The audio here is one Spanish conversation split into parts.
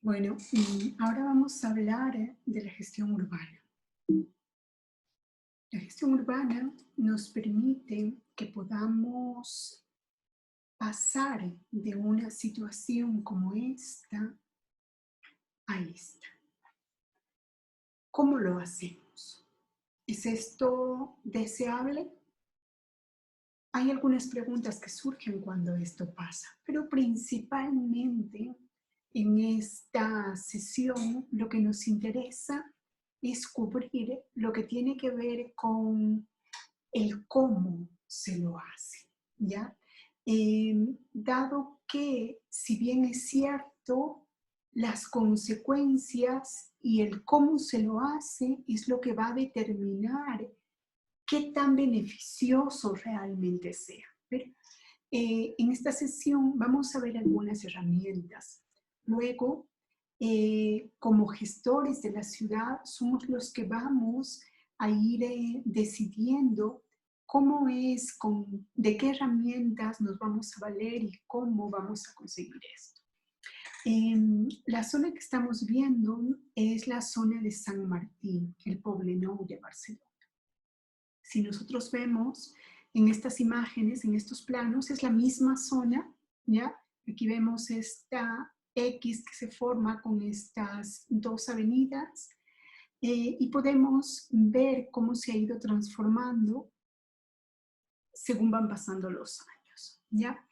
Bueno, ahora vamos a hablar de la gestión urbana. La gestión urbana nos permite que podamos pasar de una situación como esta a esta. ¿Cómo lo hacemos? ¿Es esto deseable? Hay algunas preguntas que surgen cuando esto pasa, pero principalmente en esta sesión lo que nos interesa es cubrir lo que tiene que ver con el cómo se lo hace, ¿ya? Dado que, si bien es cierto, las consecuencias y el cómo se lo hace es lo que va a determinar qué tan beneficioso realmente sea. Pero, en esta sesión vamos a ver algunas herramientas. Luego, como gestores de la ciudad, somos los que vamos a ir decidiendo cómo es, de qué herramientas nos vamos a valer y cómo vamos a conseguir esto. La zona que estamos viendo es la zona de San Martín, el Poblenou de Barcelona. Si nosotros vemos en estas imágenes, en estos planos, es la misma zona, ¿ya? Aquí vemos esta X que se forma con estas dos avenidas y podemos ver cómo se ha ido transformando según van pasando los años, ¿ya?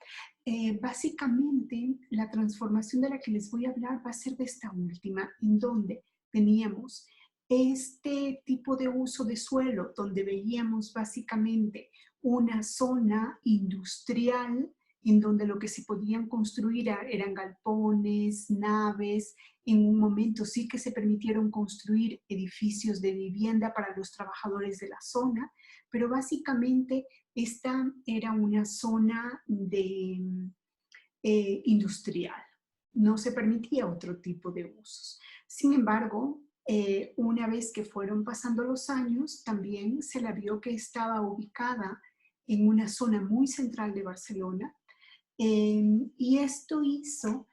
Básicamente, la transformación de la que les voy a hablar va a ser de esta última, en donde teníamos este tipo de uso de suelo, donde veíamos básicamente una zona industrial en donde lo que se podían construir eran galpones, naves. En un momento sí que se permitieron construir edificios de vivienda para los trabajadores de la zona, pero básicamente esta era una zona industrial. No se permitía otro tipo de usos. Sin embargo, una vez que fueron pasando los años, también se la vio que estaba ubicada en una zona muy central de Barcelona, y esto hizo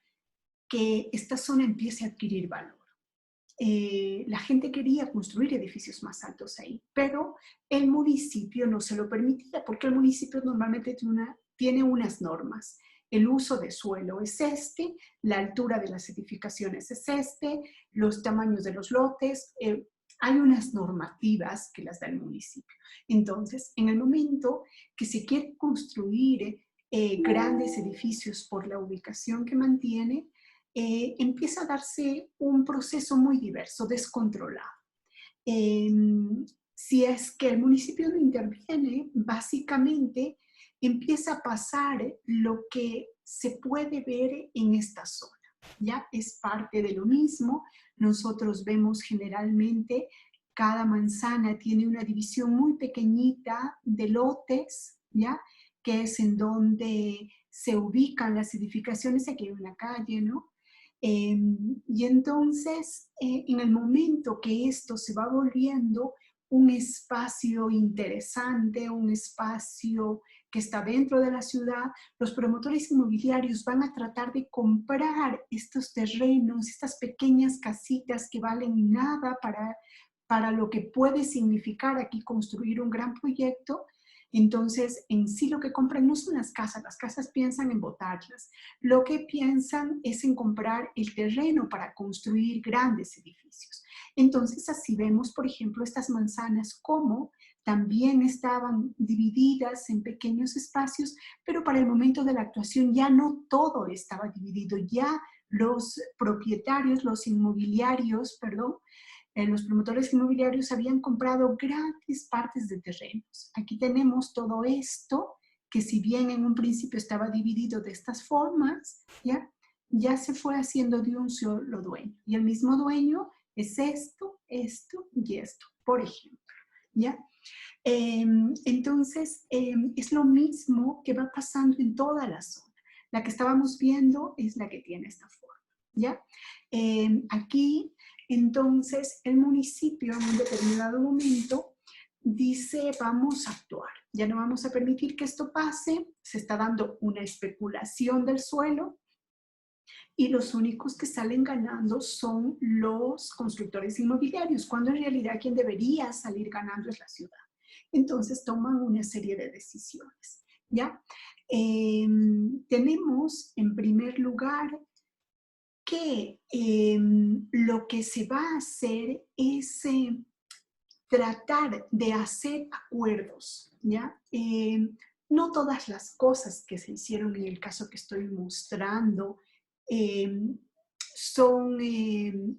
que esta zona empiece a adquirir valor. La gente quería construir edificios más altos ahí, pero el municipio no se lo permitía porque el municipio normalmente tiene unas normas. El uso de suelo es este, la altura de las edificaciones es este, los tamaños de los lotes, hay unas normativas que las da el municipio. Entonces, en el momento que se quiere construir grandes edificios por la ubicación que mantiene, empieza a darse un proceso muy diverso, descontrolado. Eh, si es que el municipio no interviene, básicamente empieza a pasar lo que se puede ver en esta zona. ¿Ya? Es parte de lo mismo. Nosotros vemos generalmente cada manzana tiene una división muy pequeñita de lotes, ¿ya? Que es en donde se ubican las edificaciones. Aquí hay una calle, ¿no? Y entonces, en el momento que esto se va volviendo un espacio interesante, un espacio que está dentro de la ciudad, los promotores inmobiliarios van a tratar de comprar estos terrenos, estas pequeñas casitas que valen nada para lo que puede significar aquí construir un gran proyecto. Entonces, en sí lo que compran no son las casas piensan en botarlas. Lo que piensan es en comprar el terreno para construir grandes edificios. Entonces, así vemos, por ejemplo, estas manzanas como también estaban divididas en pequeños espacios, pero para el momento de la actuación ya no todo estaba dividido, ya los propietarios, los inmobiliarios, perdón, los promotores inmobiliarios habían comprado grandes partes de terrenos. Aquí tenemos todo esto, que si bien en un principio estaba dividido de estas formas, ya se fue haciendo de un solo dueño. Y el mismo dueño es esto, esto y esto, por ejemplo. ¿Ya? Entonces, es lo mismo que va pasando en toda la zona. La que estábamos viendo es la que tiene esta forma. ¿Ya? Aquí, entonces, el municipio en un determinado momento dice, vamos a actuar. Ya no vamos a permitir que esto pase. Se está dando una especulación del suelo. Y los únicos que salen ganando son los constructores inmobiliarios, cuando en realidad quien debería salir ganando es la ciudad. Entonces toman una serie de decisiones, ¿ya? Tenemos en primer lugar que lo que se va a hacer es tratar de hacer acuerdos, ¿ya? No todas las cosas que se hicieron en el caso que estoy mostrando eh, son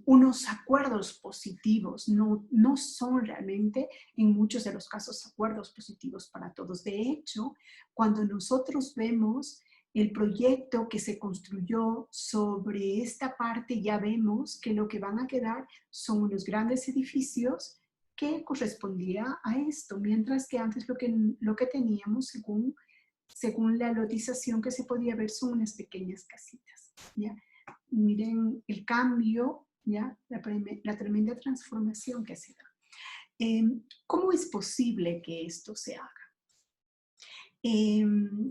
unos acuerdos positivos, no son realmente en muchos de los casos acuerdos positivos para todos. De hecho, cuando nosotros vemos el proyecto que se construyó sobre esta parte, ya vemos que lo que van a quedar son unos grandes edificios que correspondía a esto, mientras que antes lo que teníamos según la lotización que se podía ver son unas pequeñas casitas, ¿ya? Miren el cambio, ¿ya? La tremenda transformación que se da. ¿Cómo es posible que esto se haga?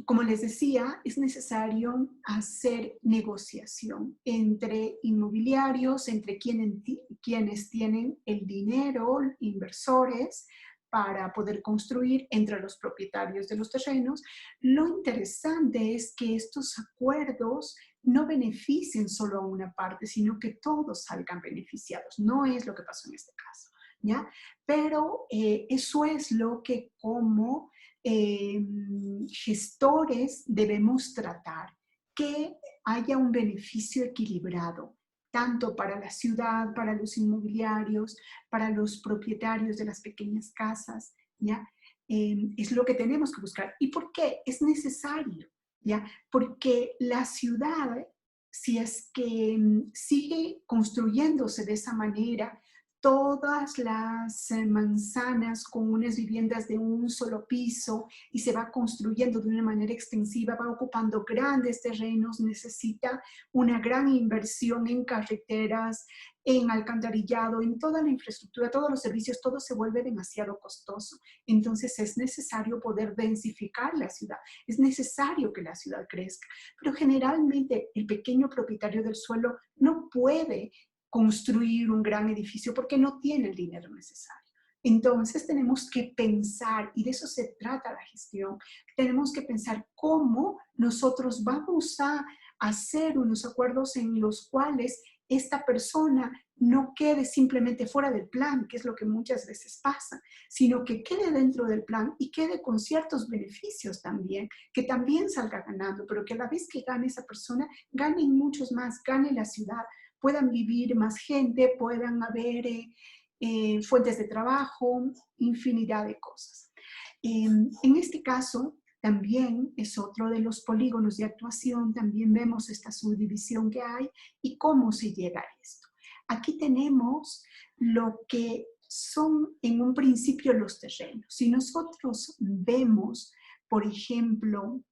Como les decía, es necesario hacer negociación entre inmobiliarios, entre quienes tienen el dinero, inversores, para poder construir, entre los propietarios de los terrenos. Lo interesante es que estos acuerdos no beneficien solo a una parte, sino que todos salgan beneficiados. No es lo que pasó en este caso, ¿ya? Pero eso es lo que como gestores debemos tratar, que haya un beneficio equilibrado, tanto para la ciudad, para los inmobiliarios, para los propietarios de las pequeñas casas, ¿ya? Es lo que tenemos que buscar. ¿Y por qué? Es necesario, ¿ya? Porque la ciudad, si es que sigue construyéndose de esa manera, todas las manzanas con unas viviendas de un solo piso y se va construyendo de una manera extensiva, va ocupando grandes terrenos, necesita una gran inversión en carreteras, en alcantarillado, en toda la infraestructura, todos los servicios, todo se vuelve demasiado costoso. Entonces es necesario poder densificar la ciudad, es necesario que la ciudad crezca, pero generalmente el pequeño propietario del suelo no puede construir un gran edificio porque no tiene el dinero necesario. Entonces tenemos que pensar, y de eso se trata la gestión, tenemos que pensar cómo nosotros vamos a hacer unos acuerdos en los cuales esta persona no quede simplemente fuera del plan, que es lo que muchas veces pasa, sino que quede dentro del plan y quede con ciertos beneficios también, que también salga ganando, pero que a la vez que gane esa persona, ganen muchos más, gane la ciudad, puedan vivir más gente, puedan haber fuentes de trabajo, infinidad de cosas. En este caso, también es otro de los polígonos de actuación, también vemos esta subdivisión que hay y cómo se llega a esto. Aquí tenemos lo que son en un principio los terrenos. Si nosotros vemos, por ejemplo,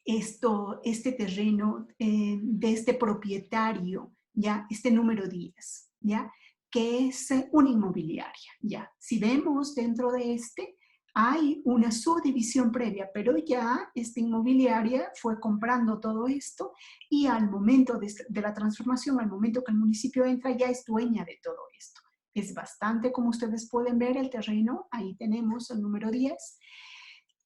este terreno de este propietario, ¿ya? Este número 10, ¿ya? Que es una inmobiliaria, ¿ya? Si vemos dentro de hay una subdivisión previa, pero ya esta inmobiliaria fue comprando todo esto y al momento de la transformación, al momento que el municipio entra, ya es dueña de todo esto. Es bastante, como ustedes pueden ver, el terreno, ahí tenemos el número 10.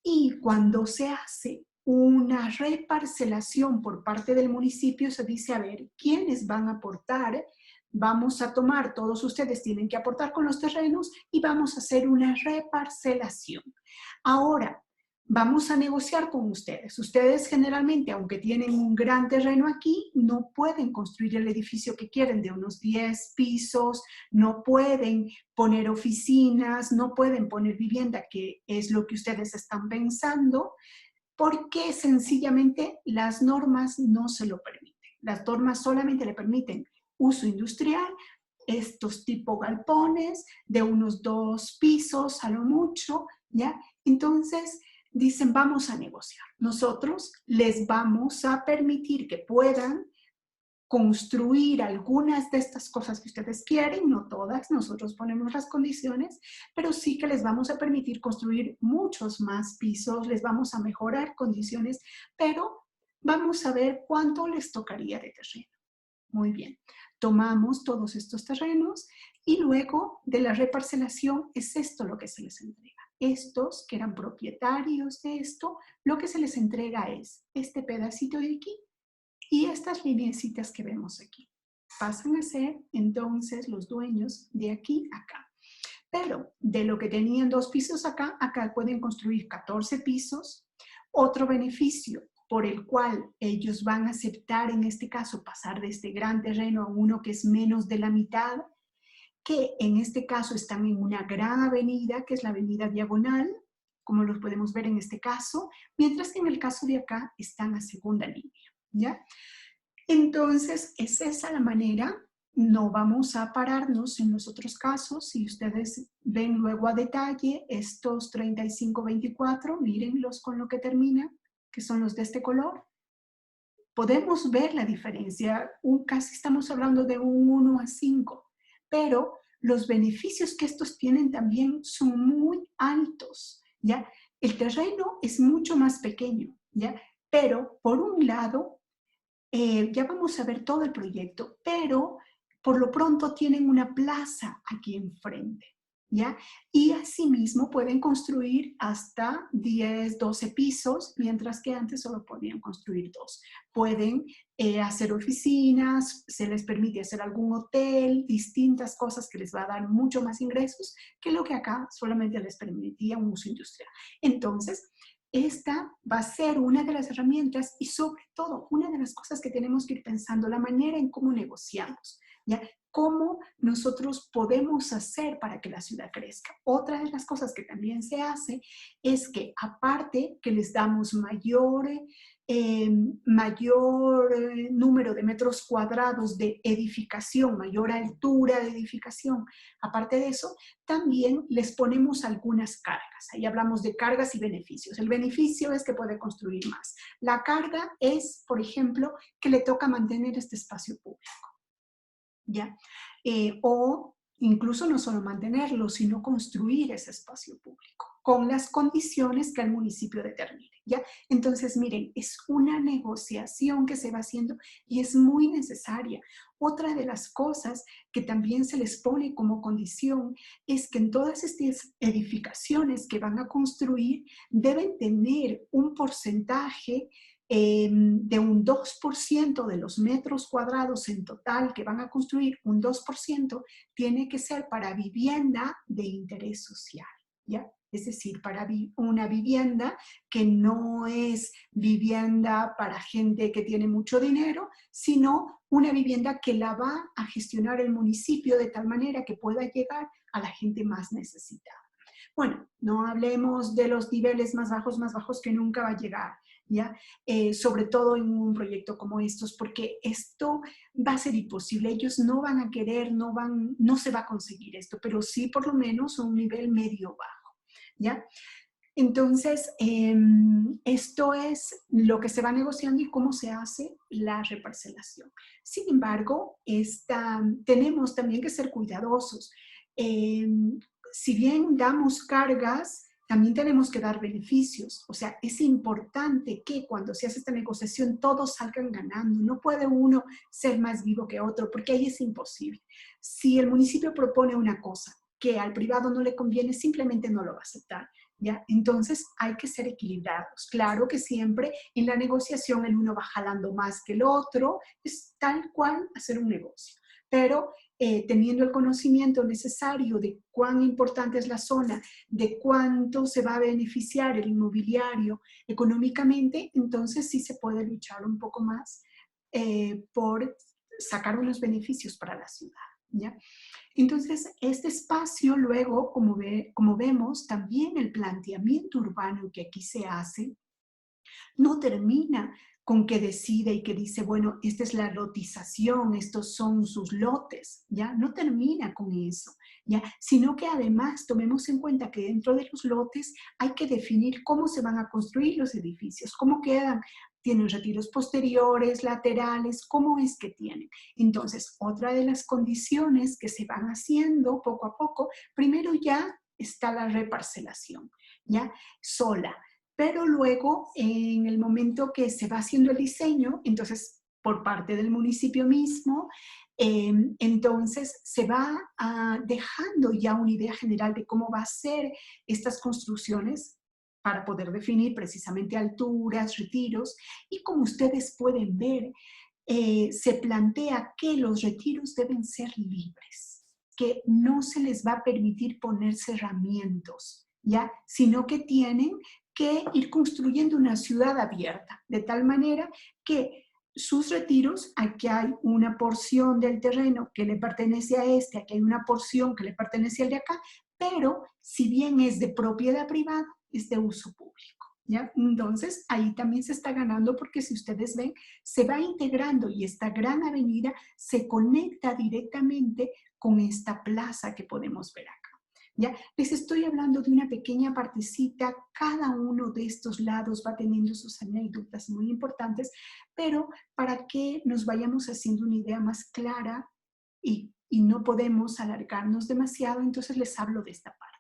Y cuando se hace una reparcelación por parte del municipio, se dice, a ver, ¿quiénes van a aportar? Vamos a tomar, todos ustedes tienen que aportar con los terrenos y vamos a hacer una reparcelación. Ahora, vamos a negociar con ustedes. Ustedes generalmente, aunque tienen un gran terreno aquí, no pueden construir el edificio que quieren de unos 10 pisos, no pueden poner oficinas, no pueden poner vivienda, que es lo que ustedes están pensando, porque sencillamente las normas no se lo permiten. Las normas solamente le permiten uso industrial, estos tipo galpones de unos 2 pisos a lo mucho, ¿ya? Entonces dicen, vamos a negociar. Nosotros les vamos a permitir que puedan construir algunas de estas cosas que ustedes quieren, no todas, nosotros ponemos las condiciones, pero sí que les vamos a permitir construir muchos más pisos, les vamos a mejorar condiciones, pero Vamos a ver cuánto les tocaría de terreno. Muy bien. Tomamos todos estos terrenos y luego de la reparcelación es esto lo que se les entrega. Estos que eran propietarios de esto, lo que se les entrega es este pedacito de aquí y estas lineecitas que vemos aquí. Pasan a ser entonces los dueños de aquí a acá. Pero de lo que tenían 2 pisos acá, acá pueden construir 14 pisos. Otro beneficio por el cual ellos van a aceptar en este caso pasar de este gran terreno a uno que es menos de la mitad, que en este caso están en una gran avenida, que es la avenida Diagonal, como lo podemos ver en este caso, mientras que en el caso de acá están a segunda línea, ¿ya? Entonces, es esa la manera. No vamos a pararnos en los otros casos. Si ustedes ven luego a detalle estos 35-24, mírenlos con lo que termina, que son los de este color. Podemos ver la diferencia. Casi estamos hablando de un 1:5, pero los beneficios que estos tienen también son muy altos, ¿ya? El terreno es mucho más pequeño, ¿ya? Pero por un lado, ya vamos a ver todo el proyecto, pero por lo pronto tienen una plaza aquí enfrente, ¿ya? Y asimismo pueden construir hasta 10, 12 pisos, mientras que antes solo podían construir 2. Pueden hacer oficinas, se les permite hacer algún hotel, distintas cosas que les va a dar mucho más ingresos que lo que acá solamente les permitía un uso industrial. Entonces, esta va a ser una de las herramientas y sobre todo una de las cosas que tenemos que ir pensando, la manera en cómo negociamos, ¿ya? Cómo nosotros podemos hacer para que la ciudad crezca. Otra de las cosas que también se hace es que aparte que les damos mayor número de metros cuadrados de edificación, mayor altura de edificación, aparte de eso, también les ponemos algunas cargas. Ahí hablamos de cargas y beneficios. El beneficio es que puede construir más. La carga es, por ejemplo, que le toca mantener este espacio público, ¿ya? O incluso no solo mantenerlo, sino construir ese espacio público con las condiciones que el municipio determine, ¿ya? Entonces, miren, es una negociación que se va haciendo y es muy necesaria. Otra de las cosas que también se les pone como condición es que en todas estas edificaciones que van a construir deben tener un porcentaje de un 2% de los metros cuadrados en total que van a construir, un 2% tiene que ser para vivienda de interés social, ¿ya? Es decir, para una vivienda que no es vivienda para gente que tiene mucho dinero, sino una vivienda que la va a gestionar el municipio de tal manera que pueda llegar a la gente más necesitada. Bueno, no hablemos de los niveles más bajos que nunca va a llegar, ¿ya? Sobre todo en un proyecto como estos, porque esto va a ser imposible. Ellos no van a querer, no se va a conseguir esto, pero sí por lo menos un nivel medio bajo, ¿ya? Entonces, esto es lo que se va negociando y cómo se hace la reparcelación. Sin embargo, tenemos también que ser cuidadosos. Si bien damos cargas, también tenemos que dar beneficios. O sea, es importante que cuando se hace esta negociación todos salgan ganando. No puede uno ser más vivo que otro, porque ahí es imposible. Si el municipio propone una cosa que al privado no le conviene, simplemente no lo va a aceptar, ¿ya? Entonces hay que ser equilibrados. Claro que siempre en la negociación el uno va jalando más que el otro, es tal cual hacer un negocio. Pero teniendo el conocimiento necesario de cuán importante es la zona, de cuánto se va a beneficiar el inmobiliario económicamente, entonces sí se puede luchar un poco más por sacar unos beneficios para la ciudad, ¿ya? Entonces, este espacio luego, como vemos, también el planteamiento urbano que aquí se hace, no termina con que decide y que dice, bueno, esta es la lotización, estos son sus lotes, ¿ya? No termina con eso, ¿ya? Sino que además tomemos en cuenta que dentro de los lotes hay que definir cómo se van a construir los edificios, cómo quedan, tienen retiros posteriores, laterales, cómo es que tienen. Entonces, otra de las condiciones que se van haciendo poco a poco, primero ya está la reparcelación, ¿ya? Sola. pero luego en el momento que se va haciendo el diseño, entonces por parte del municipio mismo, entonces se va dejando ya una idea general de cómo va a ser estas construcciones para poder definir precisamente alturas, retiros, y como ustedes pueden ver, se plantea que los retiros deben ser libres, que no se les va a permitir poner cerramientos, ¿ya? Sino que tienen que ir construyendo una ciudad abierta, de tal manera que sus retiros, aquí hay una porción del terreno que le pertenece a este, aquí hay una porción que le pertenece al de acá, pero si bien es de propiedad privada, es de uso público, ¿ya? Entonces, ahí también se está ganando porque si ustedes ven, se va integrando y esta gran avenida se conecta directamente con esta plaza que podemos ver acá. ¿Ya? Les estoy hablando de una pequeña partecita, cada uno de estos lados va teniendo sus anécdotas muy importantes, pero para que nos vayamos haciendo una idea más clara y no podemos alargarnos demasiado, entonces les hablo de esta parte.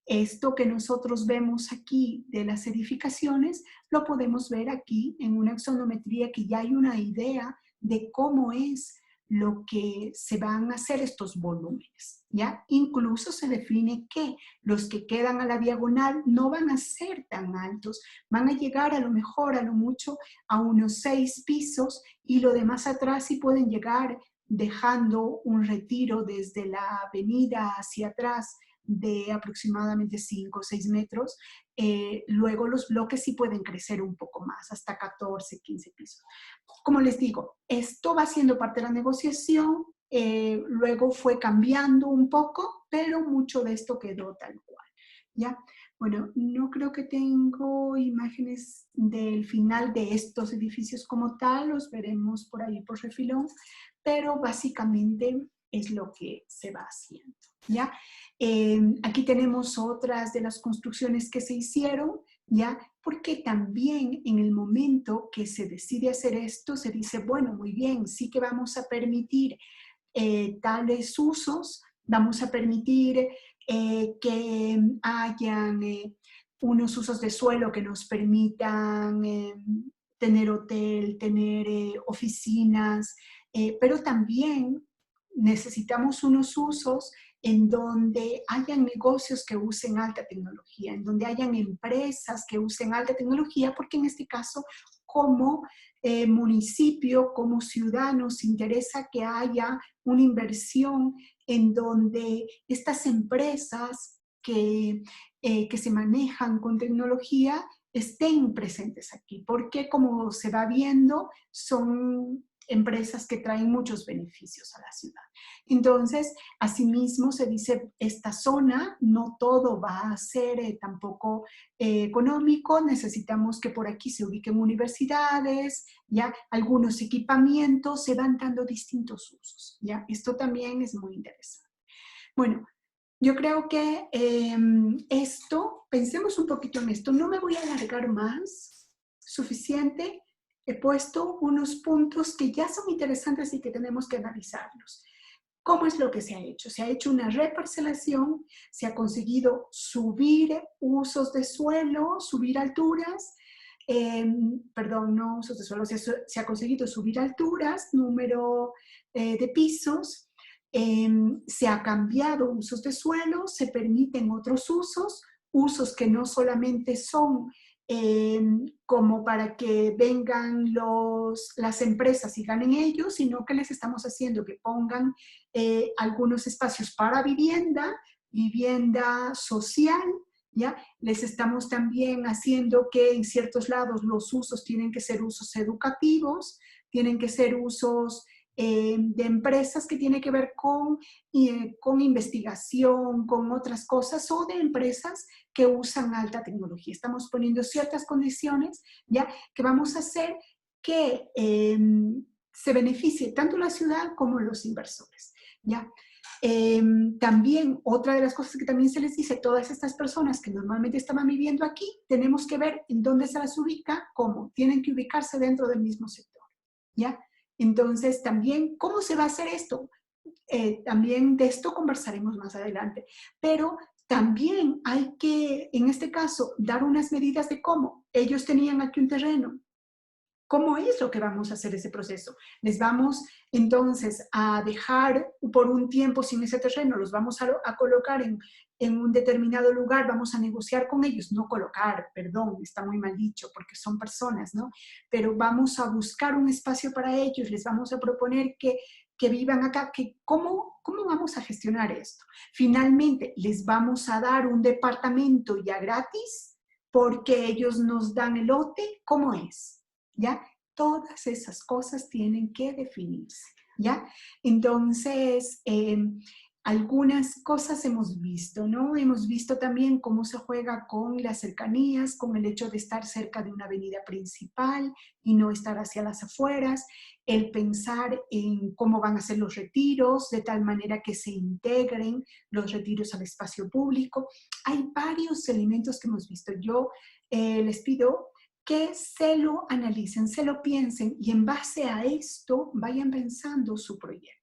Esto que nosotros vemos aquí de las edificaciones, lo podemos ver aquí en una axonometría que ya hay una idea de cómo es lo que se van a hacer estos volúmenes, ¿ya? Incluso se define que los que quedan a la diagonal no van a ser tan altos, van a llegar a lo mejor, a lo mucho, a unos 6 pisos y lo demás atrás sí pueden llegar dejando un retiro desde la avenida hacia atrás de aproximadamente 5 o 6 metros. Luego los bloques sí pueden crecer un poco más, hasta 14, 15 pisos. Como les digo, esto va siendo parte de la negociación, luego fue cambiando un poco, pero mucho de esto quedó tal cual, ¿ya? Bueno, no creo que tengo imágenes del final de estos edificios como tal, los veremos por ahí por refilón, pero básicamente es lo que se va haciendo, ¿ya? Aquí tenemos otras de las construcciones que se hicieron, ¿ya? Porque también en el momento que se decide hacer esto, se dice, bueno, muy bien, sí que vamos a permitir tales usos, vamos a permitir que hayan unos usos de suelo que nos permitan tener hotel, tener oficinas, pero también necesitamos unos usos en donde hayan negocios que usen alta tecnología, en donde hayan empresas que usen alta tecnología, porque en este caso, como municipio, como ciudad, nos interesa que haya una inversión en donde estas empresas que se manejan con tecnología estén presentes aquí, porque como se va viendo, son empresas que traen muchos beneficios a la ciudad. Entonces, asimismo se dice, esta zona no todo va a ser tampoco económico, necesitamos que por aquí se ubiquen universidades, ya algunos equipamientos, se van dando distintos usos, ya. Esto también es muy interesante. Bueno, yo creo que esto, pensemos un poquito en esto, no me voy a alargar más, suficiente, he puesto unos puntos que ya son interesantes y que tenemos que analizarlos. ¿Cómo es lo que se ha hecho? Se ha hecho una reparcelación, se ha conseguido subir usos de suelo, subir alturas, perdón, no usos de suelo, se ha conseguido subir alturas, número de pisos, se ha cambiado usos de suelo, se permiten otros usos, usos que no solamente son como para que vengan las empresas y ganen ellos, sino que les estamos haciendo que pongan algunos espacios para vivienda, vivienda social, ¿ya? Les estamos también haciendo que en ciertos lados los usos tienen que ser usos educativos, tienen que ser usos de empresas que tienen que ver con investigación, con otras cosas, o de empresas que usan alta tecnología. Estamos poniendo ciertas condiciones, ¿ya? Que vamos a hacer que se beneficie tanto la ciudad como los inversores, ¿ya? También, otra de las cosas que también se les dice, todas estas personas que normalmente estaban viviendo aquí, tenemos que ver en dónde se las ubica, cómo, tienen que ubicarse dentro del mismo sector, ¿ya? Entonces, también, ¿cómo se va a hacer esto? También de esto conversaremos más adelante, pero También hay que, en este caso, dar unas medidas de cómo. Ellos tenían aquí un terreno. ¿Cómo es lo que vamos a hacer ese proceso? ¿Les vamos entonces a dejar por un tiempo sin ese terreno? ¿Los vamos a colocar en un determinado lugar? ¿Vamos a negociar con ellos? No colocar, perdón, está muy mal dicho porque son personas, ¿no? Pero vamos a buscar un espacio para ellos, les vamos a proponer que vivan acá, que cómo vamos a gestionar esto. Finalmente, les vamos a dar un departamento ya gratis porque ellos nos dan el lote, ¿cómo es? ¿Ya? Todas esas cosas tienen que definirse, ¿ya? Entonces, algunas cosas hemos visto, ¿no? Hemos visto también cómo se juega con las cercanías, con el hecho de estar cerca de una avenida principal y no estar hacia las afueras, el pensar en cómo van a ser los retiros, de tal manera que se integren los retiros al espacio público. Hay varios elementos que hemos visto. Yo les pido que se lo analicen, se lo piensen y en base a esto vayan pensando su proyecto.